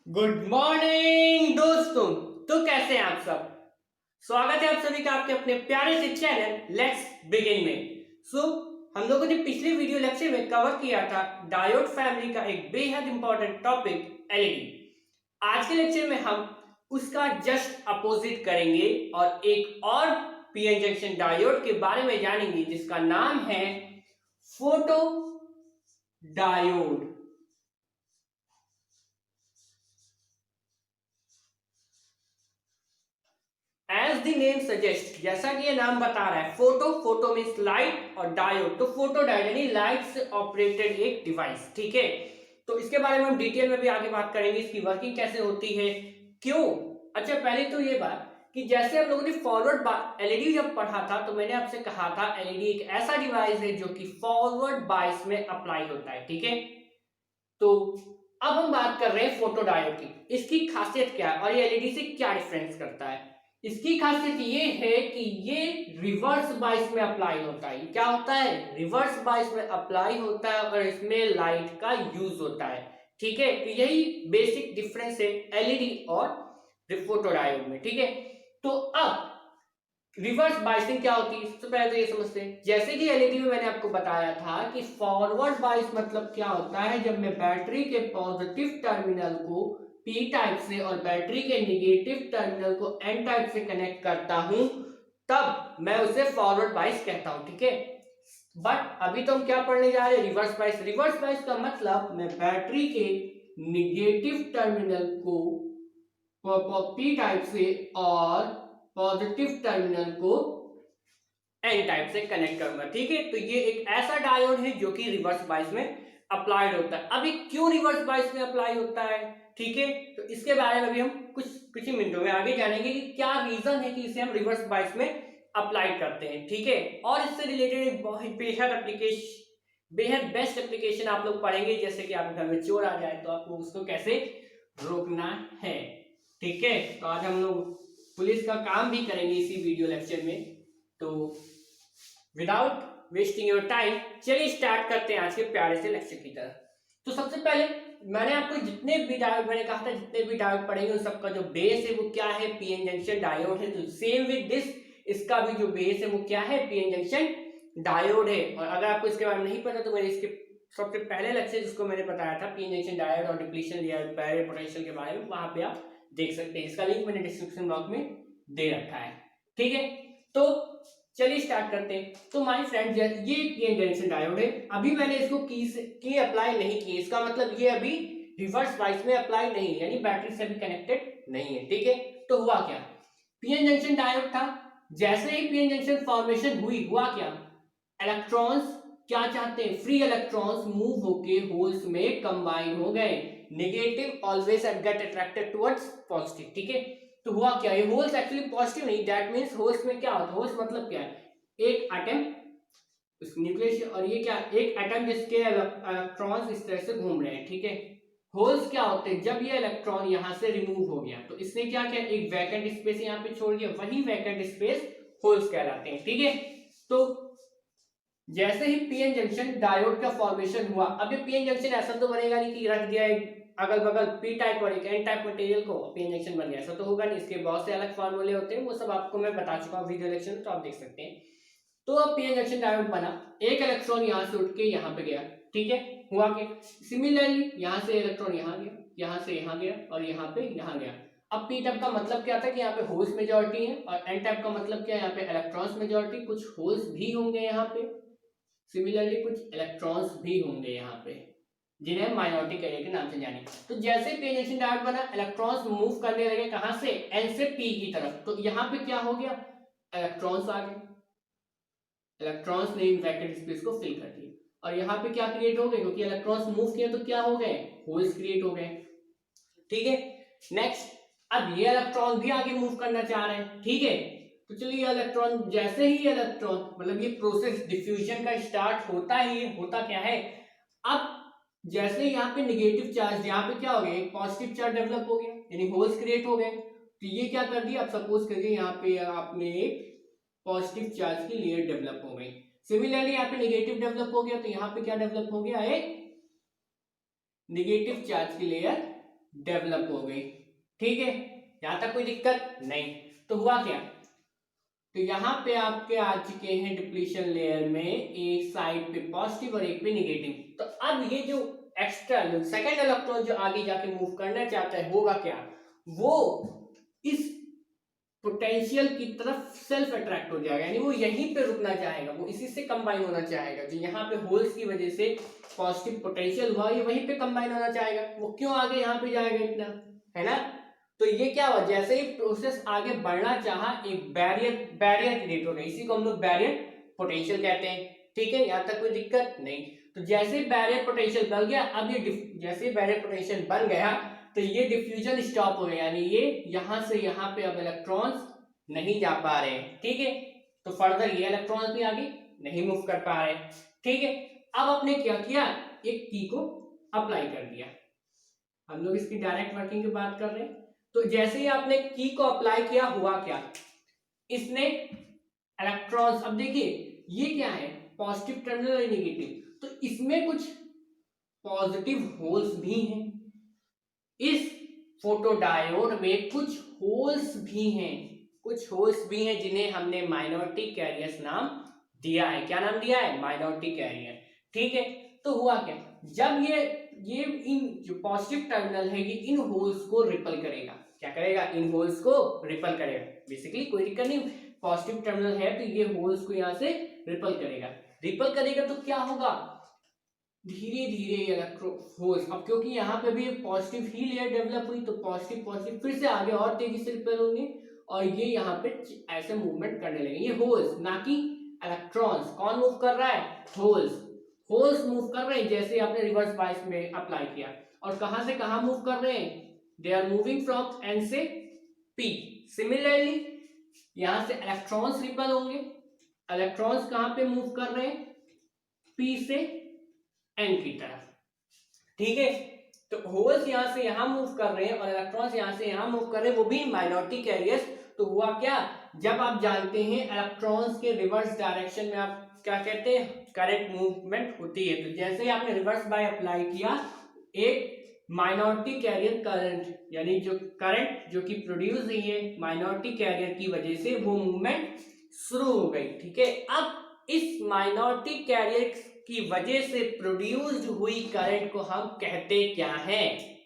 Good morning दोस्तों। तो कैसे हैं आप सब। स्वागत है आप सभी का आपके अपने प्यारे से चैनल लेट्स बिगिन में। हम लोगों ने पिछले वीडियो लेक्चर में कवर किया था डायोड फैमिली का एक बेहद इंपॉर्टेंट टॉपिक एलईडी। आज के लेक्चर में हम उसका जस्ट अपोजिट करेंगे और एक और पीएन जंक्शन डायोड के बारे में जानेंगे जिसका नाम है photo diode. As the name suggest, जैसा कि ये नाम बता रहा है, फोटो मीन्स लाइट और डायोड, तो फोटो डायोड यानी लाइट से ऑपरेटेड एक डिवाइस। ठीक है, तो इसके बारे में हम डिटेल में भी आगे बात करेंगे, इसकी वर्किंग कैसे होती है, क्यों। अच्छा, पहले तो ये बात कि जैसे हम लोगों ने फॉरवर्ड एलईडी जब पढ़ा था तो मैंने आपसे कहा था एलईडी एक ऐसा डिवाइस है जो कि फॉरवर्ड बायस में अप्लाई होता है। ठीक है, तो अब हम बात कर रहे हैं फोटो डायोड की, इसकी खासियत क्या है और ये एलईडी से क्या डिफरेंस करता है। इसकी खासियत ये है कि ये रिवर्स बायस में अप्लाई होता है। क्या होता है? रिवर्स बायस में अप्लाई होता है और इसमें लाइट का यूज होता है। ठीक है, तो यही बेसिक डिफरेंस है एलईडी और फोटो डायोड में। ठीक है, तो अब रिवर्स बायसिंग क्या होती है, सबसे पहले तो ये समझते हैं। जैसे कि एलईडी में मैंने आपको बताया था कि फॉरवर्ड बायस मतलब क्या होता है, जब मैं बैटरी के पॉजिटिव टर्मिनल को पी टाइप से और बैटरी के नेगेटिव टर्मिनल को एन टाइप से कनेक्ट करता हूं तब मैं उसे फॉरवर्ड बायस कहता हूं। ठीक है, बट अभी तो हम क्या पढ़ने जा रहे हैं, रिवर्स बायस। रिवर्स बायस का मतलब मैं बैटरी के नेगेटिव टर्मिनल को पी टाइप से और पॉजिटिव टर्मिनल को एन टाइप से कनेक्ट करूंगा। ठीक है, तो ये एक ऐसा डायोड है जो कि रिवर्स बायस में अप्लाइड होता है। अभी क्यों रिवर्स बायस में अप्लाई होता है, ठीक है, तो इसके बारे में भी हम कुछ ही मिनटों में आगे जानेंगे कि क्या रीजन है कि इसे हम रिवर्स बायस में अप्लाई करते हैं। ठीक है, और इससे रिलेटेड एक बहुत बेहद एप्लीकेशन, बेहद बेस्ट एप्लीकेशन आप लोग पढ़ेंगे, जैसे कि आपके घर में चोर आ जाए तो आपको उसको कैसे रोकना है। ठीक है, तो आज हम लोग पुलिस का काम भी करेंगे इसी वीडियो लेक्चर में। तो विदाउट वेस्टिंग योर टाइम चलिए स्टार्ट करते हैं आज के प्यारे से लेक्चर की तरफ। तो सबसे पहले मैंने आपको जितने भी डायोड, मैंने कहा था जितने भी डायोड पढ़ेंगे उन सबका जो बेस है वो क्या है, पीएन जंक्शन डायोड है। तो सेम विद दिस, इसका भी जो बेस है वो क्या है, पीएन जंक्शन डायोड है। और अगर आपको इसके बारे में नहीं पता तो मैंने इसके सबसे पहले लेक्चर जिसको मैंने बताया था पीएन जंक्शन डायोड और डिप्लीशन लेयर बैरियर पोटेंशियल के बारे में, वहां पे आप देख सकते हैं। इसका लिंक मैंने डिस्क्रिप्शन बॉक्स में दे रखा है। ठीक है, तो चलिए स्टार्ट करते हैं। तो माय फ्रेंड, ये पीएन जंक्शन डायोड है। अभी मैंने इसको की अप्लाई नहीं की, इसका मतलब ये अभी रिवर्स बायस में अप्लाई नहीं है, यानी बैटरी से भी कनेक्टेड नहीं है। ठीक है, तो हुआ क्या, पीएन जंक्शन डायोड था, जैसे ही पीएन जंक्शन फॉर्मेशन हुई, हुआ क्या, इलेक्ट्रॉन्स क्या चाहते हैं, फ्री इलेक्ट्रॉन्स मूव होके होल्स में कंबाइन हो गए। Negative always get attracted towards positive. ठीक है, तो हुआ क्या, ये होल्स एक्चुअली पॉजिटिव नहीं, दैट मींस होल्स में क्या होता है, होल्स मतलब क्या है, एक एटम, उस न्यूक्लियस, और ये क्या, एक एटम जिसके इलेक्ट्रॉन्स इस तरह से घूम रहे हैं। ठीक है, होल्स क्या होते हैं, जब ये इलेक्ट्रॉन यहां से रिमूव हो गया तो इसने क्या किया, एक वैकेंट स्पेस यहां पे छोड़ दिया, वही वैकेंट स्पेस होल्स कहलाते हैं। ठीक है, तो जैसे ही पीएन जंक्शन डायोड का फॉर्मेशन हुआ, अब ये पीएन जंक्शन ऐसा तो बनेगा नहीं कि रख दिया एक अगल बगल पी टाइप और एक एन टाइप मटेरियल को पीएन जंक्शन बन गया, ऐसा तो होगा नहीं। इसके बहुत से अलग फार्मूले होते हैं, वो सब आपको मैं बता चुका हूँ वीडियो लेक्चर में, तो आप देख सकते हैं। तो अब पीएन जंक्शन डायोड बना, एक इलेक्ट्रॉन यहां से उठ के यहां पे गया। ठीक है, हुआ कि सिमिलरली यहां से इलेक्ट्रॉन यहां गया, यहां से यहां गया और यहां पे यहां गया। अब पी टाइप का मतलब क्या था कि यहाँ पे होल्स मेजॉरिटी है, और एन टाइप का मतलब क्या है, यहाँ पे इलेक्ट्रॉन्स मेजॉरिटी, कुछ होल्स भी होंगे यहाँ पे, सिमिलरली कुछ इलेक्ट्रॉन्स भी होंगे यहाँ पे जिन्हें माइनॉरिटी कैरियर के नाम से जाने। तो जैसे पीएन जंक्शन डायोड बना, इलेक्ट्रॉन्स मूव करने लगे कहां से, एन से पी की तरफ, तो यहाँ पे क्या हो गया, इलेक्ट्रॉन्स आ गए, इलेक्ट्रॉन्स ने इन वैकेंट स्पेस को फिल कर दिया, और यहाँ पे क्या क्रिएट हो गए, क्योंकि इलेक्ट्रॉन्स मूव किए तो क्या हो गए, होल्स क्रिएट हो गए। ठीक है, नेक्स्ट, अब ये इलेक्ट्रॉन भी आगे मूव करना चाह रहे हैं। ठीक है, तो चलिए इलेक्ट्रॉन, जैसे ही इलेक्ट्रॉन, मतलब ये प्रोसेस डिफ्यूजन का स्टार्ट होता ही, होता क्या है, अब जैसे यहाँ पे नेगेटिव चार्ज, यहाँ पे क्या हो गया, एक पॉजिटिव चार्ज डेवलप हो गया, यानी होल्स क्रिएट हो गए। तो ये क्या कर दिया, अब सपोज करिए यहाँ पे आपने एक पॉजिटिव चार्ज की लेयर डेवलप हो गई, सिमिलरली यहाँ पे नेगेटिव डेवलप हो गया, तो यहाँ पे क्या डेवलप हो गया, एक नेगेटिव चार्ज की लेयर डेवलप हो गई। ठीक है, यहां तक कोई दिक्कत नहीं। तो हुआ क्या, तो यहाँ पे आपके आ चुके हैं डिप्लीशन लेयर में एक साइड पे पॉजिटिव और एक पे निगेटिव। तो अब ये जो एक्स्ट्रा सेकेंड इलेक्ट्रॉन जो आगे जाके मूव करना चाहता है होगा क्या, वो इस पोटेंशियल की तरफ सेल्फ अट्रैक्ट हो जाएगा, यानी वो यहीं पे रुकना चाहेगा, वो इसी से कंबाइन होना चाहेगा। जो यहाँ पे होल्स की वजह से पॉजिटिव पोटेंशियल हुआ ये वहीं पे कंबाइन होना चाहेगा, वो क्यों आगे यहाँ पे जाएगा इतना, है ना। तो ये क्या हुआ, जैसे ही प्रोसेस आगे बढ़ना चाहा एक बैरियर क्रिएट हो गया, इसी को हम लोग बैरियर पोटेंशियल कहते हैं। ठीक है, यहाँ तक कोई दिक्कत नहीं। तो जैसे बैरियर पोटेंशियल बन गया, अब ये जैसे बैरियर पोटेंशियल बन गया तो ये डिफ्यूजन स्टॉप हो गया, यानी ये यहां से यहां पे अब इलेक्ट्रॉन्स नहीं जा पा रहे हैं। ठीक है, तो फर्दर ये इलेक्ट्रॉन्स भी आगे नहीं मूव कर पा रहे। ठीक है, अब आपने क्या किया, एक की को अप्लाई कर दिया। हम लोग इसकी डायरेक्ट वर्किंग की बात कर रहे हैं। तो जैसे ही आपने की को अप्लाई किया, हुआ क्या, इसने इलेक्ट्रॉन्स, अब देखिए ये क्या है, पॉजिटिव टर्मिनल और नेगेटिव, तो इसमें कुछ पॉजिटिव होल्स भी हैं, इस फोटोडायोड में कुछ होल्स भी हैं, कुछ होल्स भी हैं जिन्हें हमने माइनॉरिटी कैरियर्स नाम दिया है। क्या नाम दिया है, माइनॉरिटी कैरियर। ठीक है, तो हुआ क्या, जब ये इन जो पॉजिटिव टर्मिनल है ये इन होल्स को रिपल करेगा। क्या करेगा, इन होल्स को रिपल करेगा। बेसिकली कोई दिक्कत नहीं, पॉजिटिव टर्मिनल है तो ये होल्स को यहां से रिपल करेगा। रिपल करेगा तो क्या होगा, धीरे धीरे इलेक्ट्रॉन होल्स, अब क्योंकि यहाँ पे भी एक पॉजिटिव ही लेयर डेवलप हुई तो पॉजिटिव पॉजिटिव फिर से आगे और तेजी से रिपेल होंगे और ये यहाँ पे ऐसे मूवमेंट करने लगे। ये होल्स ना कि इलेक्ट्रॉन्स, कौन मूव कर रहा है, होल्स। होल्स मूव कर रहे हैं जैसे आपने रिवर्स बायस में अप्लाई किया, और कहां से कहां मूव कर रहे हैं, they are moving from N से पी। सिमिलरली यहां से इलेक्ट्रॉन्स रिपेल होंगे, इलेक्ट्रॉन्स कहां पे मूव कर रहे हैं, पी से एन की तरफ। ठीक है, तो होल्स यहां से यहां मूव कर रहे हैं और इलेक्ट्रॉन्स यहां से यहां मूव कर रहे हैं, वो भी माइनॉरिटी कैरियर्स। तो हुआ क्या, जब आप जानते हैं इलेक्ट्रॉन्स के रिवर्स डायरेक्शन में आप क्या कहते हैं, करंट मूवमेंट होती है। तो जैसे ही आपने रिवर्स बाय अप्लाई किया, एक माइनॉरिटी कैरियर करंट, यानी जो करंट जो कि प्रोड्यूस हुई है माइनॉरिटी कैरियर की वजह से, वो मूवमेंट शुरू हो गई। ठीक है, अब इस माइनॉरिटी कैरियर की वजह से प्रोड्यूस्ड हुई करंट को हम कहते क्या हैं,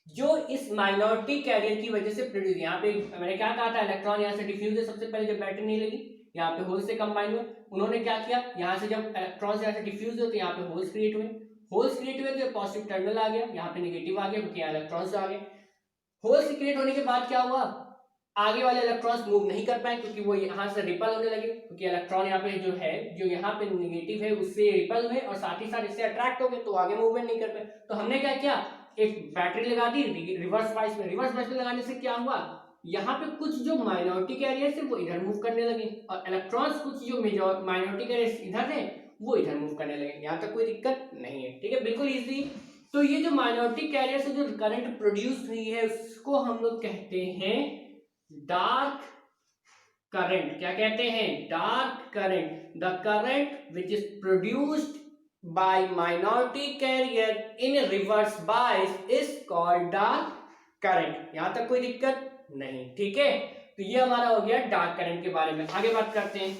जो इस माइनॉरिटी कैरियर की वजह से प्रोड्यूस, यहाँ पे मैंने क्या कहा था, इलेक्ट्रॉन यहाँ से डिफ्यूज है सबसे पहले जब बैटरी नहीं लगी, यहाँ पे होल्स से कंबाइन हुए। उन्होंने क्या किया, यहाँ से जब इलेक्ट्रॉन यहाँ से डिफ्यूज हुए तो यहाँ पे होल्स क्रिएट हुए, होल्स क्रिएट हुए तो पॉजिटिव टर्मिनल आ गया, यहाँ पे नेगेटिव आ गया क्योंकि यहाँ इलेक्ट्रॉन्स आ गए। होल्स क्रिएट होने के बाद क्या हुआ, आगे वाले इलेक्ट्रॉन्स मूव नहीं कर पाए क्योंकि वो यहाँ से रिपल होने लगे, क्योंकि इलेक्ट्रॉन यहाँ पे जो है, जो यहाँ पे नेगेटिव है उससे रिपल हुए और साथ ही साथ इससे अट्रैक्ट हो गए, तो आगे मूवमेंट नहीं कर पाए। तो हमने क्या किया, एक बैटरी लगा दी रिवर्स बायस में। रिवर्स बायस में लगाने से क्या हुआ, यहाँ पे कुछ जो माइनॉरिटी कैरियर्स है वो इधर मूव करने लगे और इलेक्ट्रॉन्स कुछ जो माइनॉरिटी कैरियर्स इधर है वो इधर मूव करने लगे। यहाँ तक कोई दिक्कत नहीं है। ठीक है, बिल्कुल इजी। तो ये जो माइनॉरिटी कैरियर से जो करंट प्रोड्यूस हुई है उसको हम लोग कहते हैं डार्क करंट। क्या कहते हैं, dark current. The current which is produced by minority carrier in reverse bias is called dark current। यहां तक कोई दिक्कत नहीं। ठीक है, तो ये हमारा हो गया डार्क करंट के बारे में। आगे बात करते हैं।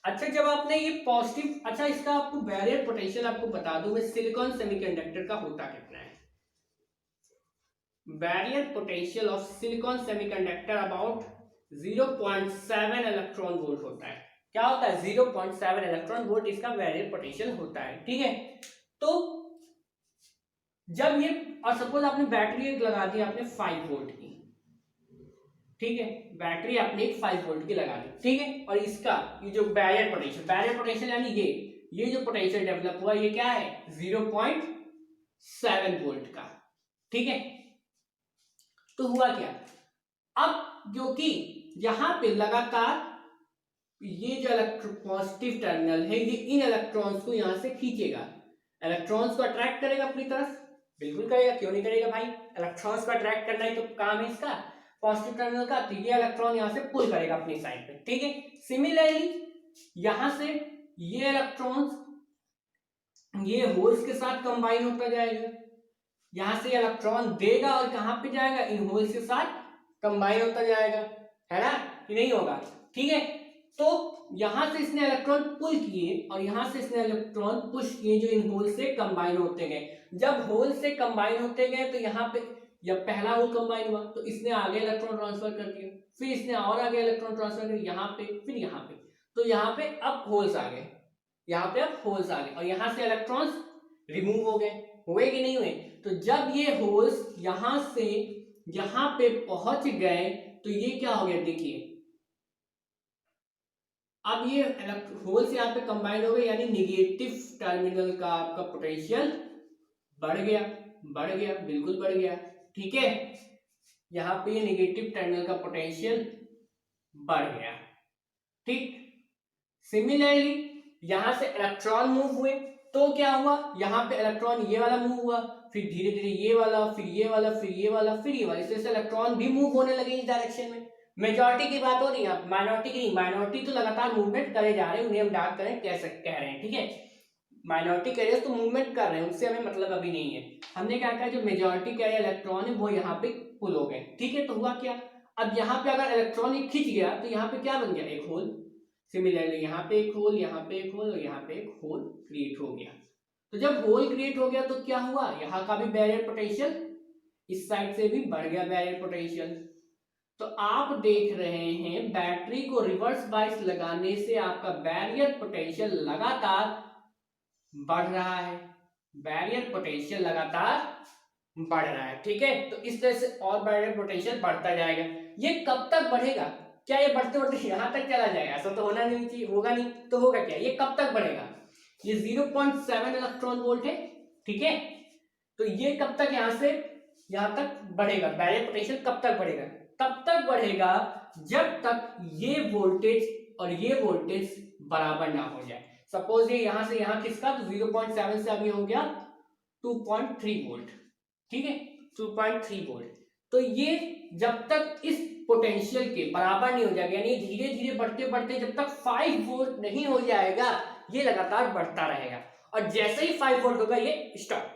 अच्छा, जब आपने ये पॉजिटिव, अच्छा इसका आपको बैरियर पोटेंशियल आपको बता दूं मैं, सिलिकॉन सेमीकंडक्टर का होता कितना है। Barrier potential of silicon semiconductor about 0.7 electron volt होता है। क्या होता है, 0.7 इलेक्ट्रॉन वोल्ट इसका बैरियर पोटेंशियल होता है। ठीक है, तो जब ये, और सपोज आपने बैटरी एक लगा दी आपने 5 वोल्ट की, ठीक है, बैटरी आपने 5 वोल्ट की लगा दी, ठीक है, और इसका ये जो बैरियर पोटेंशियल यानी ये जो पोटेंशियल डेवलप हुआ ये क्या है, 0.7 वोल्ट का। ठीक है, तो हुआ क्या, अब क्योंकि यहां पे लगातार ये जो पॉजिटिव टर्मिनल है ये इन इलेक्ट्रॉन्स को यहां से खींचेगा, इलेक्ट्रॉन्स को अट्रैक्ट करेगा अपनी तरफ, बिल्कुल करेगा, क्यों नहीं करेगा भाई, इलेक्ट्रॉन्स को अट्रैक्ट करना ही तो काम है इसका पॉजिटिव टर्मिनल का, तो ये इलेक्ट्रॉन यहां से पुल करेगा अपनी साइड पे। ठीक है, सिमिलरली यहां से ये इलेक्ट्रॉन्स ये होल्स के साथ कंबाइन होता जाएगा, यहाँ से इलेक्ट्रॉन देगा और कहाँ पे जाएगा, इन होल्स के साथ कंबाइन होता जाएगा, है ना, कि नहीं होगा, ठीक है। तो यहां से इसने इलेक्ट्रॉन पुल किए और यहां से इसने इलेक्ट्रॉन पुश किए जो इन होल से कंबाइन होते गए। जब होल से कंबाइन होते गए तो यहाँ पे जब पहला होल कंबाइन हुआ तो इसने आगे इलेक्ट्रॉन ट्रांसफर कर दिया, फिर इसने और आगे इलेक्ट्रॉन ट्रांसफर कर यहाँ पे, फिर यहाँ पे, तो यहाँ पे अब होल्स आ गए, यहाँ पे अब होल्स आ गए और यहाँ से इलेक्ट्रॉन्स रिमूव हो गए, हुए कि नहीं हुए। तो जब ये होल्स यहां से यहां पे पहुंच गए तो ये क्या हो गया, देखिए अब ये होल्स यहाँ पे कंबाइंड हो गए, यानी निगेटिव टर्मिनल का आपका पोटेंशियल बढ़ गया, बढ़ गया, बिल्कुल बढ़ गया, ठीक है। यहाँ पे ये निगेटिव टर्मिनल का पोटेंशियल बढ़ गया, ठीक। सिमिलरली यहां से इलेक्ट्रॉन मूव हुए तो क्या हुआ, यहाँ पे इलेक्ट्रॉन ये वाला मूव हुआ, फिर धीरे धीरे ये वाला, फिर ये वाला, फिर ये वाला, फिर ये वाला, इस तरह से इलेक्ट्रॉन भी मूव होने लगे इस डायरेक्शन में। मेजॉरिटी की बात हो रही है, माइनॉरिटी की नहीं, माइनॉरिटी तो लगातार मूवमेंट करे जा रहे हैं, उन्हें हम डार्क करंट कह रहे हैं, ठीक है। माइनॉरिटी कैरियर तो मूवमेंट कर रहे हैं, उनसे हमें मतलब अभी नहीं है। हमने क्या कहा, जो मेजॉरिटी कैरियर इलेक्ट्रॉन है वो यहाँ पे पुल हो गए, ठीक है। तो हुआ क्या, अब यहाँ पे अगर इलेक्ट्रॉन खिंच गया तो यहाँ पे क्या बन गया, एक होल। सिमिलरली यहाँ पे एक होल, यहाँ पे एक होल और यहाँ पे एक होल क्रिएट हो गया। तो जब होल क्रिएट हो गया तो क्या हुआ, यहाँ का भी बैरियर पोटेंशियल इस साइड से भी बढ़ गया बैरियर पोटेंशियल। तो आप देख रहे हैं बैटरी को रिवर्स बायस लगाने से आपका बैरियर पोटेंशियल लगातार बढ़ रहा है, बैरियर पोटेंशियल लगातार बढ़ रहा है, ठीक है। तो इस तरह से और बैरियर पोटेंशियल बढ़ता जाएगा। ये कब तक बढ़ेगा, क्या ये बढ़ते बढ़ते यहां तक चला जाएगा, ऐसा तो होना नहीं चाहिए, होगा नहीं, तो होगा क्या, ये कब तक बढ़ेगा, ये 0.7 इलेक्ट्रॉन वोल्ट है, ठीक है। तो ये कब तक यहां से यहां तक बढ़ेगा, बैरियर पोटेंशियल कब तक बढ़ेगा, तब तक बढ़ेगा जब तक ये वोल्टेज और ये वोल्टेज बराबर ना हो जाए। सपोज ये यहां से यहां किसका, तो 0.7 से अभी हो गया 2.3 वोल्ट, ठीक है, 2.3 वोल्ट। तो ये जब तक इस पोटेंशियल के बराबर नहीं हो जाएगा, यानी धीरे धीरे बढ़ते बढ़ते जब तक 5 वोल्ट नहीं हो जाएगा, ये लगातार बढ़ता रहेगा और जैसे ही 5 वोल्ट होगा ये स्टॉप,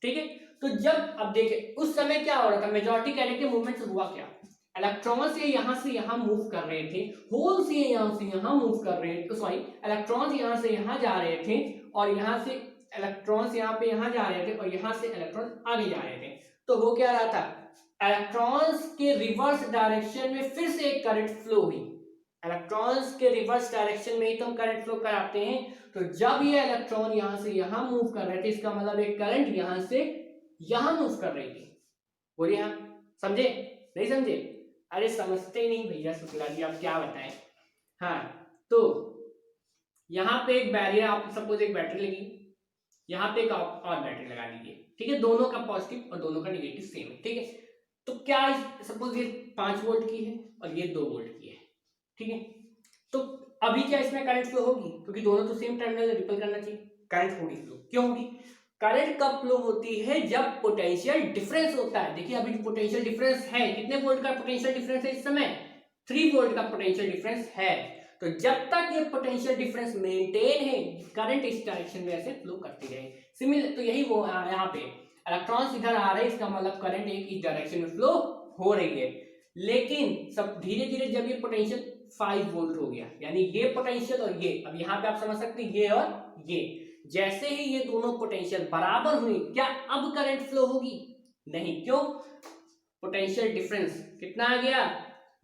ठीक है। तो जब अब देखिए उस समय क्या हो रहा था, मेजॉरिटी कैरियर मूवमेंट से हुआ क्या, इलेक्ट्रॉन्स ये यहां से यहां मूव कर रहे थे, होल्स ये यहां से यहां मूव कर रहे थे, सॉरी इलेक्ट्रॉन्स यहां से यहां जा रहे थे और यहां से इलेक्ट्रॉन्स यहां पे यहां जा रहे थे और यहां से इलेक्ट्रॉन आगे जा रहे थे। तो हो क्या रहा था, इलेक्ट्रॉन्स के रिवर्स डायरेक्शन में फिर से एक करंट फ्लो हुई, इलेक्ट्रॉन्स के रिवर्स डायरेक्शन में ही तो हम करंट फ्लो कराते हैं। तो जब ये इलेक्ट्रॉन यहां से यहां मूव कर रहे थे, इसका मतलब एक करंट यहां से यहां मूव कर रही थी, बोलिए हाँ, समझे नहीं समझे, अरे समझते ही नहीं भैया शुक्ला जी, आप क्या बताएं। हाँ, तो यहाँ पे एक बैरियर, आप सपोज एक बैटरी लगी, यहाँ पे एक और बैटरी लगा लीजिए, ठीक है, दोनों का पॉजिटिव और दोनों का निगेटिव सेम है, ठीक है। तो क्या सपोज ये 5 वोल्ट की है और ये 2 वोल्ट की है, ठीक है। तो अभी क्या इसमें करंट फ्लो होगी, क्योंकि दोनों तो सेम टर्मिनल रिपल करना चाहिए, करंट होगी फ्लो, क्यों होगी, करंट कब फ्लो होती है, जब पोटेंशियल डिफरेंस होता है। देखिए अभी पोटेंशियल डिफरेंस है, कितने वोल्ट का पोटेंशियल डिफरेंस है इस समय, 3 वोल्ट का पोटेंशियल डिफरेंस है। तो जब तक ये पोटेंशियल डिफरेंस मेंटेन है, करंट इस डायरेक्शन में ऐसे फ्लो करती रहे। सिमिलर तो यही वो यहाँ पे इलेक्ट्रॉन्स इधर आ रहे हैं, इसका मतलब करंट एक इस डायरेक्शन में फ्लो हो रही है। लेकिन सब धीरे धीरे जब ये पोटेंशियल 5 वोल्ट हो गया, यानी ये पोटेंशियल और ये, अब यहाँ पे आप समझ सकते हैं ये और ये, जैसे ही ये दोनों पोटेंशियल बराबर हुई, क्या अब करंट फ्लो होगी, नहीं, क्यों, पोटेंशियल डिफरेंस कितना आ गया,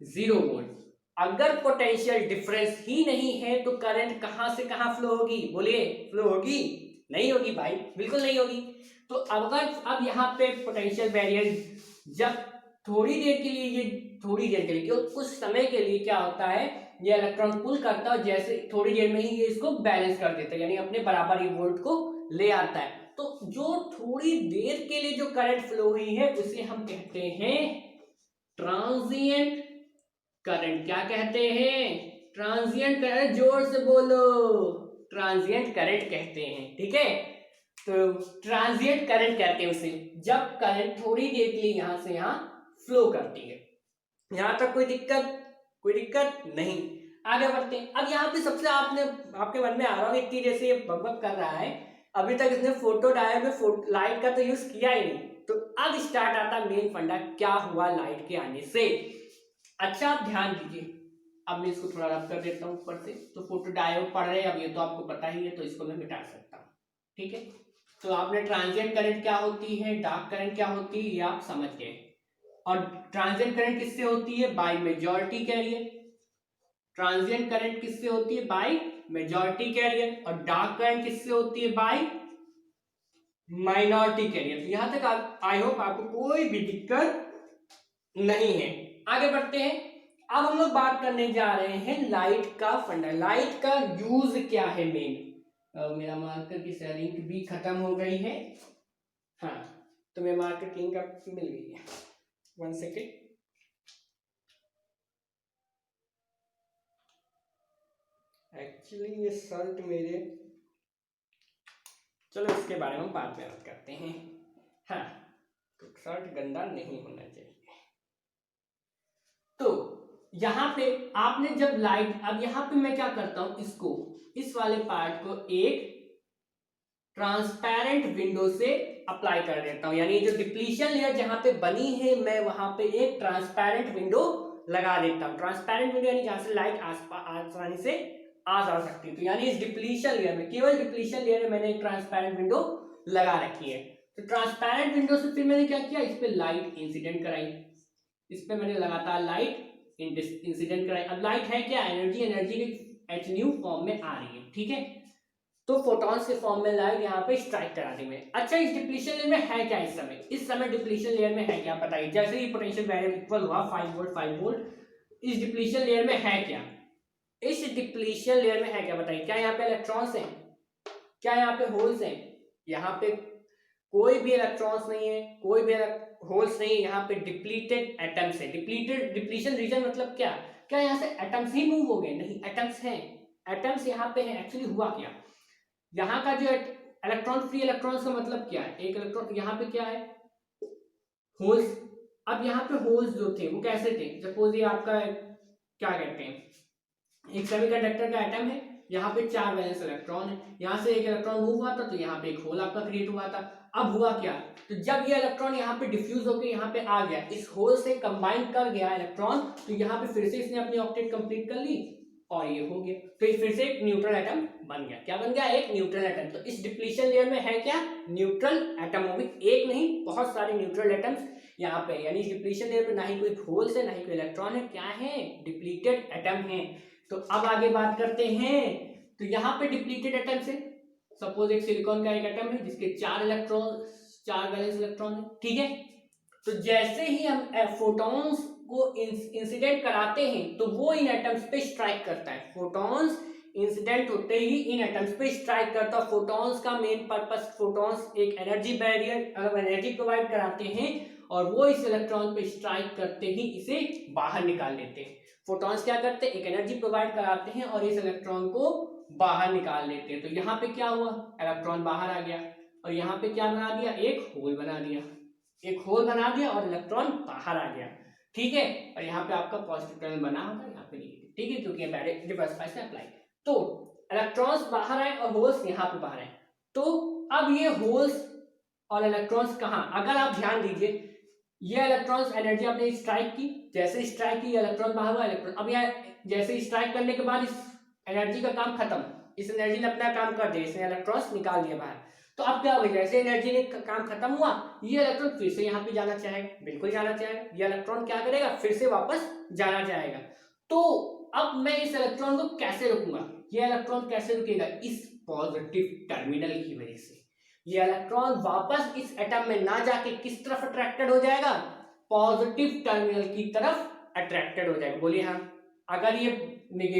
0 वोल्ट। अगर पोटेंशियल डिफरेंस ही नहीं है तो करंट कहां से कहां फ्लो होगी, बोलिए, फ्लो होगी, नहीं होगी भाई, बिल्कुल नहीं होगी। तो अगर अब यहाँ पे पोटेंशियल बैरियर जब थोड़ी देर के लिए, ये थोड़ी देर के लिए क्यों, कुछ समय के लिए क्या होता है, ये इलेक्ट्रॉन पुल करता है और जैसे थोड़ी देर में ही ये इसको बैलेंस कर देता है, यानी अपने बराबर ही वोल्ट को ले आता है। तो जो थोड़ी देर के लिए जो करंट फ्लो हुई है उसे हम कहते हैं ट्रांजिएंट करंट। क्या कहते हैं, ट्रांजिएंट करंट, जोर से बोलो, ट्रांजिएंट करंट कहते हैं, ठीक है। तो ट्रांजिएंट करंट कहते हैं उसे, जब करंट थोड़ी देर के लिए यहां से यहां फ्लो करती है। यहां तक कोई दिक्कत, कोई दिक्कत नहीं, आगे बढ़ते हैं। अब यहाँ पे सबसे आपके मन में आ रहा होगा इतनी जैसे ये बकबक कर रहा है, अभी तक इसने फोटो डायोड में लाइट का तो यूज किया ही नहीं, तो अब स्टार्ट आता मेन फंडा, क्या हुआ लाइट के आने से। अच्छा आप ध्यान दीजिए, अब मैं इसको थोड़ा रब कर देता हूँ ऊपर से। तो फोटो डायोड पढ़ रहे हैं, अब ये तो आपको पता ही है, तो इसको मैं मिटा सकता हूँ। ठीक है, तो आपने ट्रांजिएंट करंट क्या होती है, डार्क करंट क्या होती है, ये आप समझ गए। और ट्रांजिएंट करंट किससे होती है, by majority carrier. Transient current किससे होती है, बाय मेजॉरिटी कैरियर। और डार्क करंट किससे होती है, बाय माइनॉरिटी कैरियर। यहां तक आई होप आपको कोई भी दिक्कत नहीं है। आगे बढ़ते हैं। अब हम लोग बात करने जा रहे हैं लाइट का फंडा, लाइट का यूज क्या है मेन। मेरा मार्कर की शेयरिंग भी खत्म हो गई है। हाँ, तो मेरा मार्कर किंग का मिल गई है। 1 सेकेंड। एक्चुअली ये शर्ट मेरे, चलो इसके बारे में बाद में बात करते हैं। हाँ, तो शर्ट गंदा नहीं होना चाहिए। तो यहां पे आपने जब लाइट, अब यहां पे मैं क्या करता हूं, इसको, इस वाले पार्ट को एक ट्रांसपेरेंट विंडो से अप्लाई कर देता हूं। यानी जो डिप्लीशन लेयर जहां पे बनी है, मैं वहां पे एक ट्रांसपेरेंट विंडो लगा देता हूं। ट्रांसपेरेंट विंडो यानी जहां से लाइट आसानी से आ जा सकती है। तो यानी इस डिप्लीशन लेयर में, केवल डिप्लीशन लेयर में मैंने एक ट्रांसपेरेंट विंडो लगा रखी है। तो ट्रांसपेरेंट विंडो से फिर मैंने क्या किया, इस पे लाइट इंसिडेंट कराई, इस पे मैंने लगातार लाइट इंसिडेंट कराई। अब लाइट है क्या, एनर्जी के एच न्यू फॉर्म में आ रही है। ठीक है, तो फोटॉन्स के फॉर्म में लाइट यहाँ पे स्ट्राइक करा दी मैंने। अच्छा, इस डिप्लीशन लेयर में है क्या इस समय डिप्लीशन लेयर में है क्या बताइए। जैसे ही पोटेंशियल वेरिएबल इक्वल हुआ 5 वोल्ट 5 वोल्ट, इस डिप्लीशन लेयर में है क्या, इस डिप्लीशन लेयर में है क्या बताइए। क्या यहाँ पे इलेक्ट्रॉन्स हैं, क्या यहाँ पे होल्स हैं, यहाँ पे कोई भी इलेक्ट्रॉन्स नहीं है, कोई भी होल्स नहीं है, यहाँ पे डिप्लीटेड एटम्स है। डिप्लीशन रीजन मतलब क्या, क्या यहाँ से एटम्स ही मूव हो गए, नहीं, एटम्स हैं, एटम्स यहाँ पे है। एक्चुअली हुआ क्या, यहाँ का जो इलेक्ट्रॉन, फ्री इलेक्ट्रॉन्स का मतलब क्या है, एक इलेक्ट्रॉन, यहाँ पे क्या है, होल्स। अब यहाँ पे होल्स जो थे वो कैसे थे, सपोज ये आपका क्या कहते हैं, एक सेमीकंडक्टर का एटम है, यहाँ पे 4 वैलेंस इलेक्ट्रॉन है, यहाँ से एक इलेक्ट्रॉन मूव हुआ था तो यहाँ पे एक होल आपका क्रिएट हुआ था। अब हुआ क्या, तो जब ये इलेक्ट्रॉन यहाँ पे डिफ्यूज होकर यहाँ पे आ गया, इस होल से कंबाइन कर गया इलेक्ट्रॉन, तो यहाँ पे फिर से इसने अपनी ऑक्टेट कंप्लीट कर ली और ये हो गया, तो ये फिर से एक न्यूट्रल एटम बन गया। क्या बन गया, एक न्यूट्रल एटम। तो इस डिप्लीशन लेयर में है क्या, न्यूट्रल एटम, वो भी एक नहीं बहुत सारे न्यूट्रल एटम्स यहाँ पे। यानी इस डिप्लीशन लेयर पे ना ही कोई होल्स है ना ही कोई इलेक्ट्रॉन है, क्या है, डिप्लीटेड एटम है। तो अब आगे बात करते हैं। तो यहाँ पे डिप्लीटेड एटम से, सपोज एक सिलिकॉन का एक एटम है जिसके 4 इलेक्ट्रॉन, 4 वैलेंस इलेक्ट्रॉन है। ठीक है, तो जैसे ही हम फोटॉन्स को इंसिडेंट कराते हैं तो वो इन एटम्स पे स्ट्राइक करता है। फोटॉन्स इंसिडेंट होते ही इन एटम्स पे स्ट्राइक करता है। फोटॉन्स का मेन पर्पस, फोटॉन्स एक एनर्जी बैरियर, एनर्जी प्रोवाइड कराते हैं और वो इस इलेक्ट्रॉन पे स्ट्राइक करते ही इसे बाहर निकाल देते हैं। फोटॉन्स क्या करते हैं, एक एनर्जी प्रोवाइड कराते हैं और इस इलेक्ट्रॉन को बाहर निकाल देते हैं। तो यहाँ पे क्या हुआ, इलेक्ट्रॉन बाहर आ गया और यहाँ पे क्या बना दिया, एक होल बना दिया, एक होल बना दिया और इलेक्ट्रॉन बाहर आ गया। ठीक है, और यहाँ पे आपका पॉजिटिव टर्मिनल बना होगा, यहाँ पे नेगेटिव। ठीक है, क्योंकि डायरेक्ट रिवर्स बायस में अप्लाई। तो इलेक्ट्रॉन्स बाहर आए और होल्स यहाँ पे बाहर आए। तो अब ये होल्स और इलेक्ट्रॉन्स कहाँ, अगर आप ध्यान दीजिए, ये इलेक्ट्रॉन्स एनर्जी आपने स्ट्राइक की, जैसे स्ट्राइक की इलेक्ट्रॉन बाहर हुआ, इलेक्ट्रॉन अब यह जैसे स्ट्राइक करने के बाद इस एनर्जी का काम खत्म, इस एनर्जी ने अपना काम कर दिया, इसने इलेक्ट्रॉन्स निकाल दिया बाहर। तो अब क्या होगा, जैसे एनर्जी ने काम खत्म हुआ, ये इलेक्ट्रॉन फिर से यहाँ पे जाना चाहेगा, बिल्कुल जाना चाहेगा। ये इलेक्ट्रॉन क्या करेगा, फिर से वापस जाना चाहेगा। तो अब मैं इस इलेक्ट्रॉन को कैसे रोकूंगा, ये इलेक्ट्रॉन कैसे रुकेगा, इस पॉजिटिव टर्मिनल की वजह से। ये इलेक्ट्रॉन वापस इस एटम में ना जाके किस तरफ अट्रैक्टेड हो जाएगा, पॉजिटिव टर्मिनल की तरफ अट्रैक्टेड हो जाएगा। बोलिए हाँ, अगर ये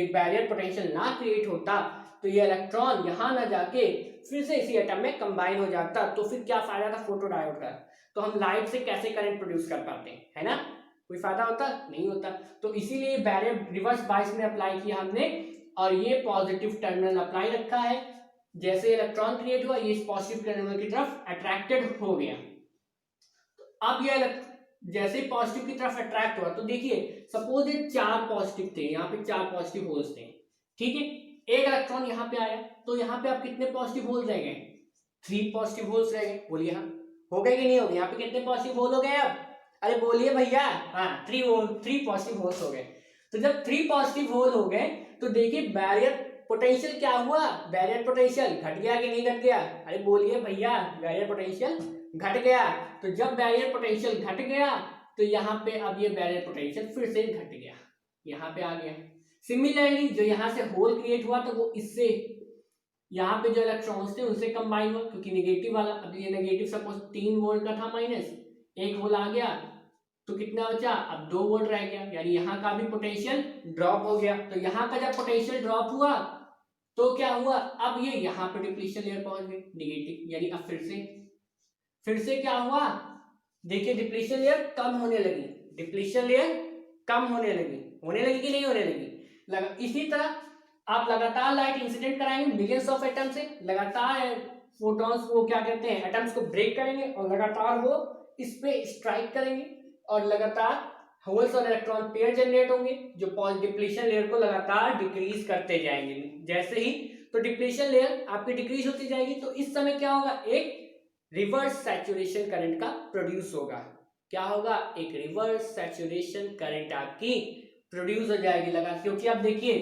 बैरियर पोटेंशियल ना क्रिएट होता तो ये इलेक्ट्रॉन यहां ना जाके फिर से इसी एटम में कंबाइन हो जाता, तो फिर क्या फायदा था फोटो डायोड का। तो हम लाइट से कैसे करंट प्रोड्यूस कर पाते हैं, है ना, कोई फायदा होता नहीं होता। तो इसीलिए बैरियर रिवर्स बायस में अप्लाई किया हमने और ये पॉजिटिव टर्मिनल अप्लाई रखा है। जैसे इलेक्ट्रॉन क्रिएट हुआ, ये इस पॉजिटिव टर्मिनल की तरफ अट्रैक्टेड हो गया। अब ये जैसे पॉजिटिव की तरफ अट्रैक्ट हुआ, तो देखिए सपोज ये 4 पॉजिटिव थे, यहाँ पे 4 पॉजिटिव होल्स थे। ठीक है, एक इलेक्ट्रॉन यहाँ पे आया, तो यहाँ पे आप कितने पॉजिटिव होल्स रह गए, 3 पॉजिटिव होल्स रह गए। बोलिए हाँ, हो गए कि नहीं हो गए? यहाँ पे कितने पॉजिटिव होल हो गए अब? अरे बोलिए भैया। हाँ, 3 पॉजिटिव होल्स हो गए। तो जब 3 पॉजिटिव होल हो गए तो देखिए बैरियर पोटेंशियल क्या हुआ? बैरियर पोटेंशियल घट गया कि नहीं घट गया? अरे बोलिए भैया, बैरियर पोटेंशियल घट गया। तो जब बैरियर पोटेंशियल घट गया तो यहाँ पे अब ये बैरियर पोटेंशियल फिर से घट गया, यहाँ पे आ गया। सिमिलरली जो यहाँ से होल क्रिएट हुआ तो वो इससे यहाँ पे जो इलेक्ट्रॉन्स थे उनसे कंबाइन हुआ, क्योंकि नेगेटिव वाला, अब ये नेगेटिव सपोज 3 वोल्ट का था माइनस, एक होल आ गया तो कितना बचा? अब 2 वोल्ट रह गया, यानी यहाँ का भी पोटेंशियल ड्रॉप हो गया। तो यहाँ का जब पोटेंशियल ड्रॉप हुआ तो क्या हुआ? अब ये यहाँ पे डिप्लीशन लेयर पहुंच गई नेगेटिव, यानी अब फिर से क्या हुआ? देखिए डिप्लीशन लेयर कम होने लगी, डिप्लीशन लेयर कम होने लगी कि नहीं होने लगी? लगा। इसी तरह आप लगातार लाइट इंसिडेंट कराएंगे मिलियंस ऑफ एटम से, लगातार फोटॉन्स को क्या कहते हैं, एटम्स को ब्रेक करेंगे और लगातार वो इस पे स्ट्राइक करेंगे और लगातार होल्स और इलेक्ट्रॉन पेयर जनरेट होंगे जो डिप्लीशन लेयर को लगातार डिक्रीज करते जाएंगे। जैसे ही तो डिप्लीशन लेयर आपकी डिक्रीज होती जाएगी तो इस समय क्या होगा? एक रिवर्स सैचुरेशन करंट का प्रोड्यूस होगा। क्या होगा? एक रिवर्स सैचुरेशन करंट आपकी प्रोड्यूस हो जाएगी लगा, क्योंकि आप देखिए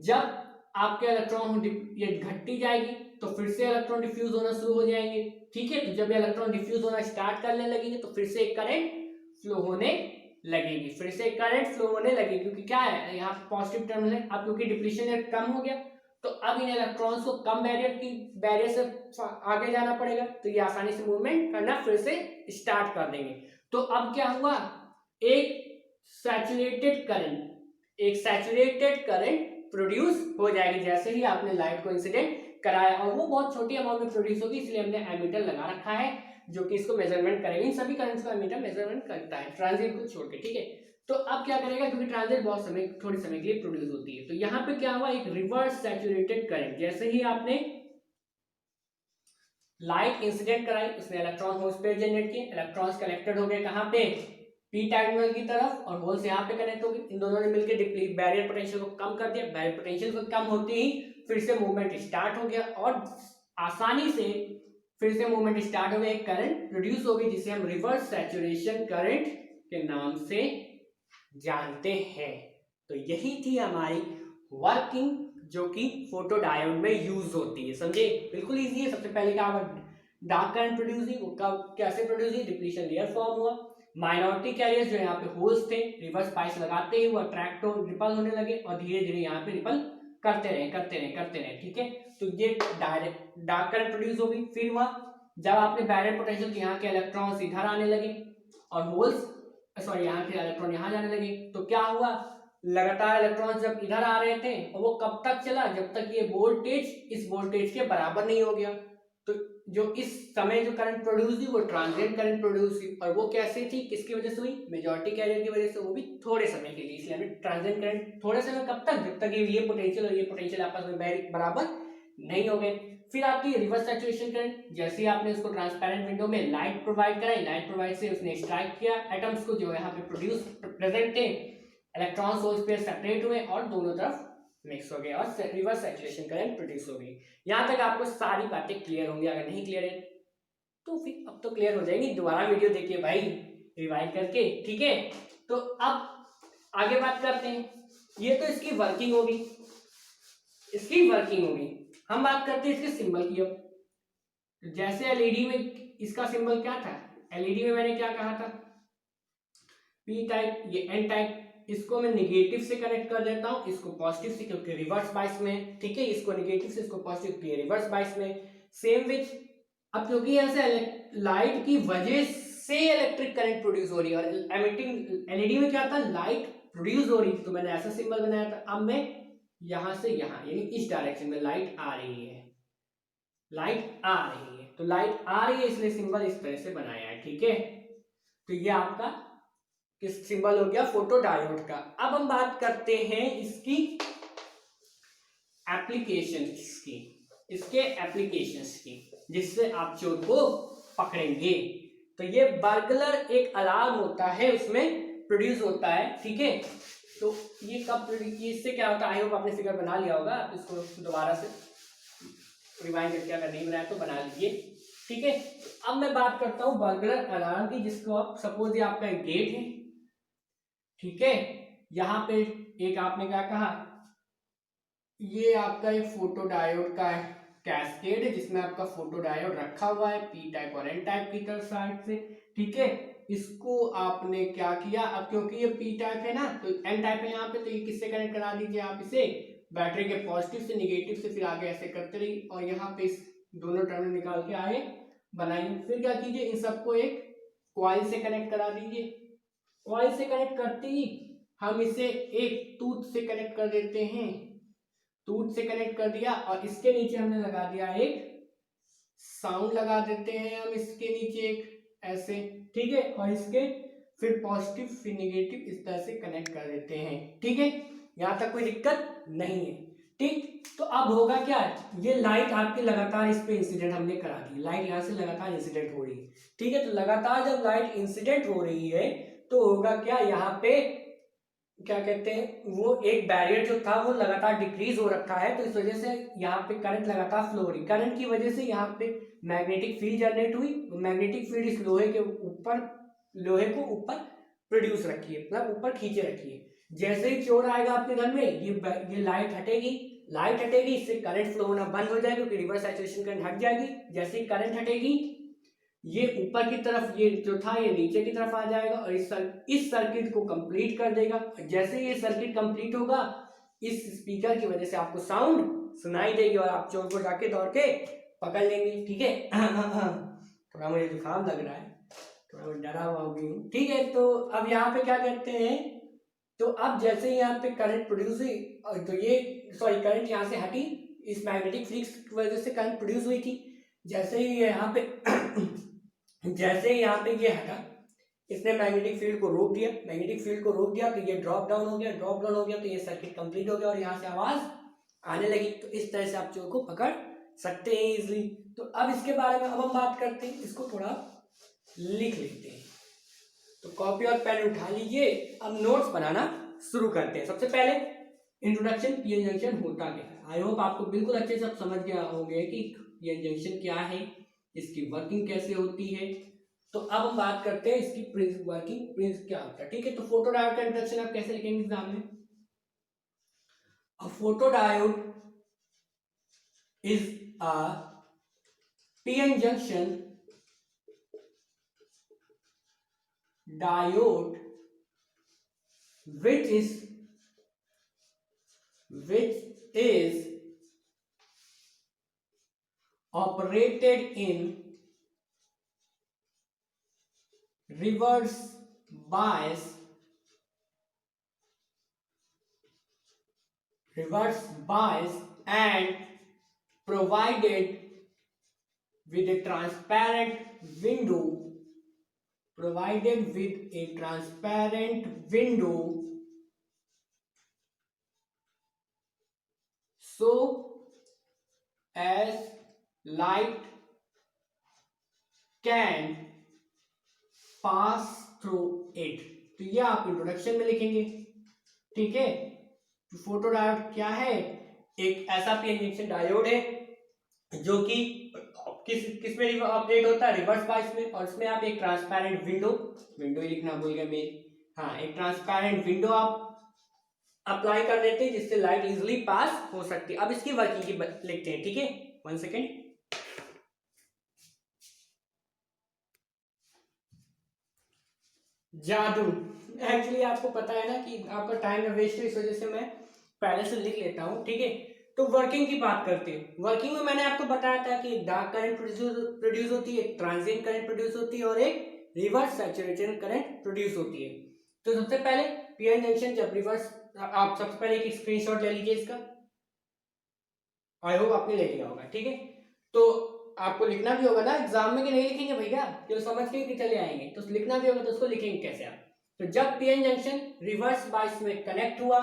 जब आपके इलेक्ट्रॉन ये घटती जाएगी तो फिर से इलेक्ट्रॉन डिफ्यूज होना शुरू हो जाएंगे, ठीक है। तो जब ये इलेक्ट्रॉन डिफ्यूज होना स्टार्ट करने लगेंगे तो फिर से एक करंट फ्लो होने लगेगी, फिर से करंट फ्लो होने लगेगी, क्योंकि क्या है यहाँ पॉजिटिव टर्मिनल है। अब क्योंकि डिप्लीशन रेट कम हो गया तो अब इन इलेक्ट्रॉन्स को कम बैरियर से आगे जाना पड़ेगा, तो ये आसानी से मूवमेंट करना फिर से स्टार्ट कर देंगे। तो अब क्या हुआ? एक सैचुरेटेड करंट प्रोड्यूस हो जाएगी जैसे ही आपने लाइट को इंसिडेंट कराया, और वो बहुत छोटी अमाउंट में प्रोड्यूस होगी, इसलिए हमने एमीटर लगा रखा है जो कि इसको मेजरमेंट करेगा। इन सभी करंट्स को एमीटर मेजरमेंट करता है ट्रांजिट को छोड़ के, ठीक है। तो अब क्या करेगा, क्योंकि ट्रांजिट बहुत समय थोड़ी समय के लिए प्रोड्यूस होती है, तो यहाँ पे क्या हुआ? एक रिवर्स सैचुरेटेड करंट, जैसे ही आपने लाइट इंसिडेंट कराई उसने इलेक्ट्रॉन होल्स पेयर जनरेट किए, इलेक्ट्रॉन्स कनेक्टेड हो गए कहाँ पे? पी टर्मिनल की तरफ, और होल्स यहाँ पे कनेक्ट हो गए। इन दोनों ने मिलकर बैरियर पोटेंशियल को कम कर दिया। बैरियर पोटेंशियल को कम होते ही फिर से मूवमेंट स्टार्ट हो गया और आसानी से फिर से मूवमेंट स्टार्ट हो गया, एक करंट प्रोड्यूस हो गई जिसे हम रिवर्स सैचुरेशन करंट के नाम से जानते हैं। तो यही थी हमारी वर्किंग जो कि फोटो डायोड में यूज होती है, समझे? बिल्कुल इजी है। सबसे पहले क्या होगा? डार्क करंट प्रोड्यूस हुई, वो कैसे प्रोड्यूस हुई? डिप्लीशन लेयर फॉर्म हुआ, माइनॉरिटी कैरियर्स जो यहाँ पे होल्स थे रिवर्स बायस लगाते ही वो अट्रैक्ट हो रिपल होने लगे और धीरे धीरे यहाँ पे रिपल करते रहे, ठीक है। तो ये डार्क करंट प्रोड्यूस हो गई। फिर हुआ जब आपने बैरियर पोटेंशियल यहाँ के इलेक्ट्रॉन्स इधर आने लगे और होल्स यहाँ के इलेक्ट्रॉन यहाँ जाने लगे, तो क्या हुआ? लगातार इलेक्ट्रॉन जब इधर आ रहे थे और वो कब तक चला? जब तक ये वोल्टेज इस वोल्टेज के बराबर नहीं हो गया। तो जो इस समय जो करंट प्रोड्यूस हुई वो ट्रांजिएंट करंट प्रोड्यूस हुई, और वो कैसे थी, किसकी वजह से हुई? मेजॉरिटी कैरियर की वजह से, वो भी थोड़े समय के लिए। इसलिए हमें ट्रांजिएंट करंट थोड़े समय, कब तक? जब तक ये पोटेंशियल और ये पोटेंशियल आपस में बराबर नहीं हो गए। फिर आपकी रिवर्स सैचुरेशन करंट, जैसे ही आपने उसको ट्रांसपेरेंट विंडो में लाइट प्रोवाइड कराई, लाइट प्रोवाइड से उसने स्ट्राइक किया एटम्स को जो यहाँ पे प्रेजेंट थे, इलेक्ट्रॉन्स होल्स पेयर सेपरेट हुए और दोनों तरफ मिक्स हो गए और रिवर्स सैचुरेशन करंट प्रोड्यूस हो गई। यहाँ तक आपको सारी बातें क्लियर होंगी। अगर नहीं क्लियर है तो फिर अब तो क्लियर हो जाएगी, दोबारा वीडियो देखिए भाई रिवाइंड करके, ठीक है। तो अब आगे बात करते हैं। ये तो इसकी वर्किंग होगी, हम बात करते हैं इसके सिंबल की। अब जैसे एलईडी में इसका सिंबल क्या था? एलईडी में मैंने क्या कहा था? पी टाइप, ये एन टाइप। इसको मैं नेगेटिव से कनेक्ट कर देता हूं, इसको पॉजिटिव से क्योंकि रिवर्स बाइस में, ठीक है। इसको नेगेटिव से, इसको पॉजिटिव क्योंकि रिवर्स बाइस में। सेम विच, अब क्योंकि यहाँ से लाइट की वजह से इलेक्ट्रिक करंट प्रोड्यूस हो रही है और एमिटिंग एलईडी में क्या था? लाइट प्रोड्यूस हो रही थी, तो मैंने ऐसा सिंबल बनाया था। अब मैं यहां से यहां यानी इस डायरेक्शन में लाइट आ रही है, तो लाइट आ रही है इसलिए सिंबल इस तरह से बनाया है, ठीक है। तो ये आपका किस सिंबल हो गया? फोटो डायोड का। अब हम बात करते हैं इसकी एप्लीकेशन इसके एप्लीकेशंस की, जिससे आप चोर को पकड़ेंगे। तो ये बर्गलर एक अलार्म होता है, उसमें प्रोड्यूस होता है, ठीक है। तो ये कब, इससे क्या होता है? आई होप आपने फिगर बना लिया होगा, इसको दोबारा से रिवाइंड करके अगर नहीं बनाया तो बना लीजिए, ठीक है। अब मैं बात करता हूँ बर्गलर अलार्म की, जिसको आप सपोज ये आपका एक गेट है, ठीक है, यहाँ पे एक आपने क्या कहा, ये आपका एक फोटो डायोड का कैस्केड है जिसमें आपका फोटो डायोड रखा हुआ है पी टाइप और एन टाइप की तरफ साइड से, ठीक है। इसको आपने क्या किया, अब क्योंकि ये पी टाइप है ना तो एन टाइप है यहाँ पे, तो ये किससे कनेक्ट करा दीजिए आप इसे, बैटरी के पॉजिटिव से निगेटिव से, फिर आगे ऐसे करते रहिए और यहाँ पे इस दोनों टर्मिनल निकाल के आगे बनाइए। फिर क्या कीजिए, इन सबको एक कॉइल से कनेक्ट करा दीजिए। कॉइल से कनेक्ट करते ही हम इसे एक टूथ से कनेक्ट कर देते हैं, टूथ से कनेक्ट कर दिया और इसके नीचे हमने लगा दिया एक साउंड लगा देते हैं हम इसके नीचे एक ऐसे, ठीक है, और इसके फिर पॉजिटिव फिर निगेटिव इस तरह से कनेक्ट कर देते हैं, ठीक है। यहाँ तक कोई दिक्कत नहीं है, ठीक। तो अब होगा क्या, ये लाइट आपकी लगातार इस पे इंसिडेंट हमने करा दी, लाइट यहाँ से लगातार इंसिडेंट हो रही है, ठीक है। तो लगातार जब लाइट इंसिडेंट हो रही है तो होगा क्या, यहाँ पे क्या कहते हैं, वो एक बैरियर जो था वो लगातार डिक्रीज हो रखा है, तो इस वजह से यहाँ पे करंट लगातार फ्लो हो रही, करंट की वजह से यहाँ पे मैग्नेटिक फील्ड जनरेट हुई, मैग्नेटिक फील्ड इस लोहे के ऊपर, लोहे को ऊपर प्रोड्यूस रखी है, मतलब ऊपर खींचे रखी है। जैसे ही चोर आएगा आपके घर में, ये लाइट हटेगी, लाइट हटेगी, इससे करंट फ्लो होना बंद हो जाएगा क्योंकि रिवर्स सैचुरेशन करंट हट जाएगी। जैसे ही करंट हटेगी, ये ऊपर की तरफ, ये जो था ये नीचे की तरफ आ जाएगा और इस सर्किट को कंप्लीट कर देगा। जैसे ये सर्किट कंप्लीट होगा, इस स्पीकर की वजह से आपको साउंड सुनाई देगी और आप चोर को जाके दौड़ के पकड़ लेंगे, ठीक है। थोड़ा मुझे जुकाम लग रहा है, थोड़ा मैं डरा हुआ हो गई हूँ, ठीक है। तो अब यहाँ पे क्या कहते हैं, तो अब जैसे ही यहाँ पे करंट प्रोड्यूस हुई, तो ये सॉरी करंट यहाँ से हटी, इस मैग्नेटिक फ्लक्स की वजह से करंट प्रोड्यूस हुई थी। जैसे ही यहाँ पे जैसे ही यहाँ पे ये हटा, इसने मैग्नेटिक फील्ड को रोक दिया, मैग्नेटिक फील्ड को रोक दिया तो ये ड्रॉप डाउन हो गया, ड्रॉप डाउन हो गया तो ये सर्किट कंप्लीट हो गया और यहाँ से आवाज आने लगी। तो इस तरह से आप चोर को पकड़ सकते हैं इजिली। तो अब इसके बारे में अब हम बात करते हैं, इसको थोड़ा लिख लेते हैं। तो कॉपी और पेन उठा लीजिए, अब नोट्स बनाना शुरू करते हैं। सबसे पहले इंट्रोडक्शन, पीएन जंक्शन होता क्या है। आई होप आपको बिल्कुल अच्छे से समझ गया होंगे कि पीएन जंक्शन क्या है, इसकी वर्किंग कैसे होती है। तो अब हम बात करते हैं इसकी वर्किंग प्रिंसिपल क्या होता है, ठीक है। तो फोटो डायोड का इंट्रोडक्शन आप कैसे लिखेंगे एग्जाम में, a photo diode is a PN junction diode which is operated in reverse bias and provided with a transparent window so as light can pass through it। तो ये आप introduction में लिखेंगे, ठीक है। तो फोटो डायोड क्या है, एक ऐसा पीएन जंक्शन डायोड है जो कि किस में ऑपरेट होता है, रिवर्स बायस में, और इसमें आप एक ट्रांसपेरेंट विंडो लिखना भूल गए मैं, हाँ, एक ट्रांसपेरेंट विंडो आप अप्लाई कर देते हैं जिससे लाइट इजिली पास हो सकती है। अब इसकी वर्किंग की लिखते हैं, ठीक है, 1 सेकेंड। जादू, एक्चुअली आपको पता है ना कि आपका टाइम वेस्ट है, इस वजह से मैं पहले से लिख लेता हूं, ठीक है। तो वर्किंग की बात करते हैं। वर्किंग में मैंने आपको बताया था कि एक डार्क करंट प्रोड्यूस होती है, एक ट्रांजिएंट करंट प्रोड्यूस होती है और एक रिवर्स सैचुरेटेड करंट प्रोड्यूस होती है। तो सबसे पहले पीएन जंक्शन जब रिवर्स, आप सबसे पहले एक स्क्रीनशॉट ले लीजिए इसका, आई होप आपने ले लिया होगा, ठीक है। तो आपको लिखना भी होगा ना एग्जाम में, कि नहीं लिखेंगे भैया, जो समझ के कि चले आएंगे, तो लिखना भी होगा, तो उसको लिखेंगे कैसे आप। तो जब पीएन जंक्शन रिवर्स बायस में कनेक्ट हुआ,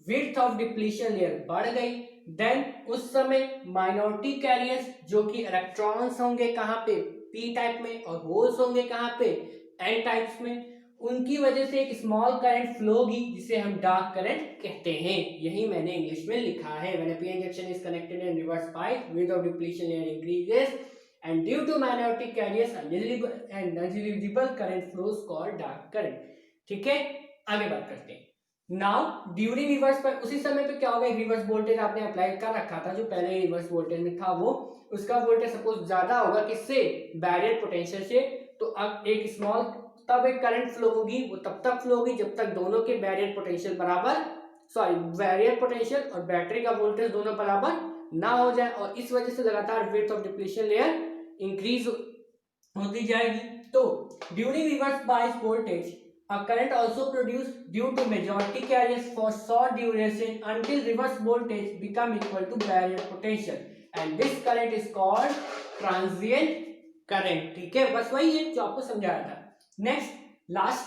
विड्थ ऑफ डिप्लीशन लेयर बढ़ गई, देन उस समय माइनॉरिटी कैरियर्स जो कि इलेक्ट्रॉन्स होंगे कहाँ पे, पी टाइप में, और होल्स होंगे कहाँ पे, एन टाइप्स में, उनकी वजह से एक स्मॉल करंट फ्लो होगी जिसे हम डार्क करंट कहते हैं। यही मैंने इंग्लिश में लिखा है, मैंने PN junction is connected in reverse bias, width of depletion layer increases and due to minority carriers negligible current flows called dark current. ठीक है, आगे बात करते हैं. नाउ ड्यूरिंग रिवर्स पर उसी समय पे क्या होगा, एक रिवर्स वोल्टेज आपने अप्लाई कर रखा था जो पहले रिवर्स वोल्टेज में था, वो उसका वोल्टेज सपोज ज्यादा होगा किससे, बैरियर पोटेंशियल से. तो अब एक स्मॉल तब एक करंट फ्लो होगी, वो तब तक फ्लो होगी जब तक दोनों के बैरियर पोटेंशियल बराबर, सॉरी बैरियर पोटेंशियल और बैटरी का वोल्टेज दोनों बराबर ना हो जाए, और इस वजह से लगातार width of depletion layer increase होती जाएगी. तो during reverse bias voltage a current also produced due to majority carriers for short duration until reverse voltage become equal to barrier potential, and this current is called transient current. ठीक है, बस वही है जो आपको समझाया था. नेक्स्ट लास्ट,